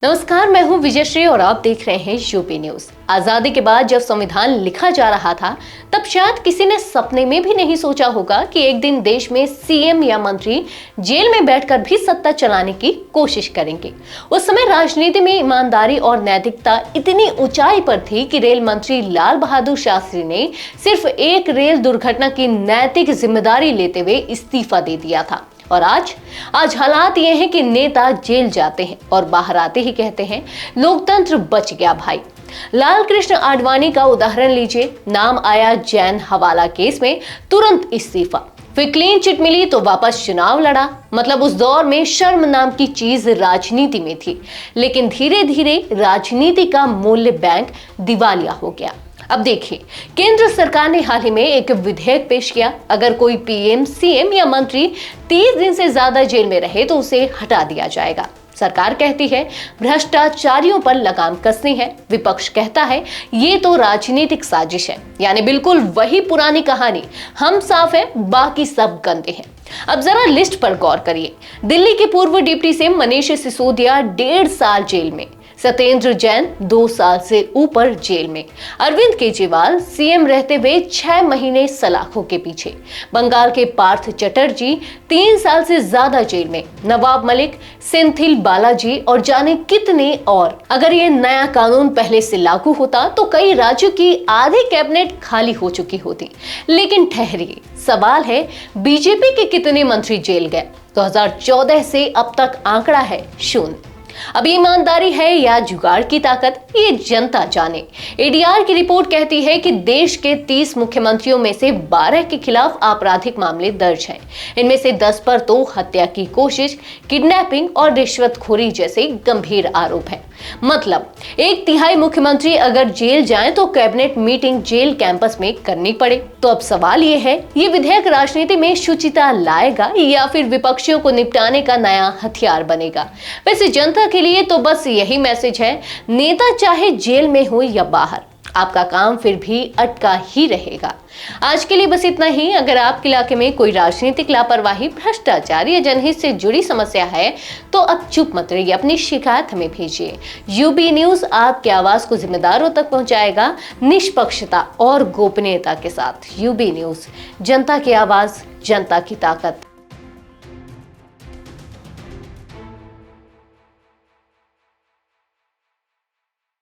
नमस्कार, मैं हूं विजयश्री और आप देख रहे हैं यूपी न्यूज। आजादी के बाद जब संविधान लिखा जा रहा था तब शायद किसी ने सपने में भी नहीं सोचा होगा कि एक दिन देश में सीएम या मंत्री जेल में बैठकर भी सत्ता चलाने की कोशिश करेंगे। उस समय राजनीति में ईमानदारी और नैतिकता इतनी ऊंचाई पर थी कि रेल मंत्री लाल बहादुर शास्त्री ने सिर्फ एक रेल दुर्घटना की नैतिक जिम्मेदारी लेते हुए इस्तीफा दे दिया था। और आज हालात ये हैं कि नेता जेल जाते हैं और बाहर आते ही कहते हैं लोकतंत्र बच गया भाई। लाल कृष्ण आडवाणी का उदाहरण लीजिए, नाम आया जैन हवाला केस में तुरंत इस्तीफा, फिर क्लीन चिट मिली तो वापस चुनाव लड़ा। मतलब उस दौर में शर्म नाम की चीज राजनीति में थी, लेकिन धीरे धीरे राजनीति का मूल्य बैंक दिवालिया हो गया। अब देखिए, केंद्र सरकार ने हाल ही में एक विधेयक पेश किया। अगर कोई पीएम, सीएम या मंत्री 30 दिन से ज्यादा जेल में रहे तो उसे हटा दिया जाएगा। सरकार कहती है भ्रष्टाचारियों पर लगाम कसनी है, विपक्ष कहता है ये तो राजनीतिक साजिश है। यानी बिल्कुल वही पुरानी कहानी, हम साफ है बाकी सब गंदे हैं। अब जरा लिस्ट पर गौर करिए। दिल्ली के पूर्व डिप्टी सीएम मनीष सिसोदिया 1.5 साल जेल में, सत्येंद्र जैन 2 साल से ऊपर जेल में, अरविंद केजरीवाल सीएम रहते हुए 6 महीने सलाखों के पीछे, बंगाल के पार्थ चटर्जी 3 साल से ज्यादा जेल में, नवाब मलिक, सेंथिल बालाजी और जाने कितने और। अगर ये नया कानून पहले से लागू होता तो कई राज्यों की आधी कैबिनेट खाली हो चुकी होती। लेकिन ठहरिए, सवाल है बीजेपी के कितने मंत्री जेल गए? 2014 से अब तक आंकड़ा है 0। अब ईमानदारी है या जुगाड़ की ताकत, ये जनता जाने। एडीआर की रिपोर्ट कहती है कि देश के 30 मुख्यमंत्रियों में से 12 के खिलाफ आपराधिक मामले दर्ज हैं। इनमें से 10 पर तो हत्या की कोशिश, किडनैपिंग और रिश्वतखोरी जैसे गंभीर आरोप हैं। मतलब 1/3 मुख्यमंत्री अगर जेल जाएं तो कैबिनेट मीटिंग जेल कैंपस में करनी पड़े। तो अब सवाल ये है, ये विधेयक राजनीति में शुचिता लाएगा या फिर विपक्षियों को निपटाने का नया हथियार बनेगा? वैसे जनता के लिए तो बस यही मैसेज है, नेता चाहे जेल में हो या बाहर, आपका काम फिर भी अटका ही रहेगा। आज के लिए बस इतना ही। अगर आपके इलाके में कोई राजनीतिक लापरवाही, भ्रष्टाचार या जनहित से जुड़ी समस्या है तो अब चुप मत रहिए, अपनी शिकायत हमें भेजिए। यूबी न्यूज आपकी आवाज को जिम्मेदारों तक पहुंचाएगा, निष्पक्षता और गोपनीयता के साथ। यूबी न्यूज, जनता की आवाज, जनता की ताकत।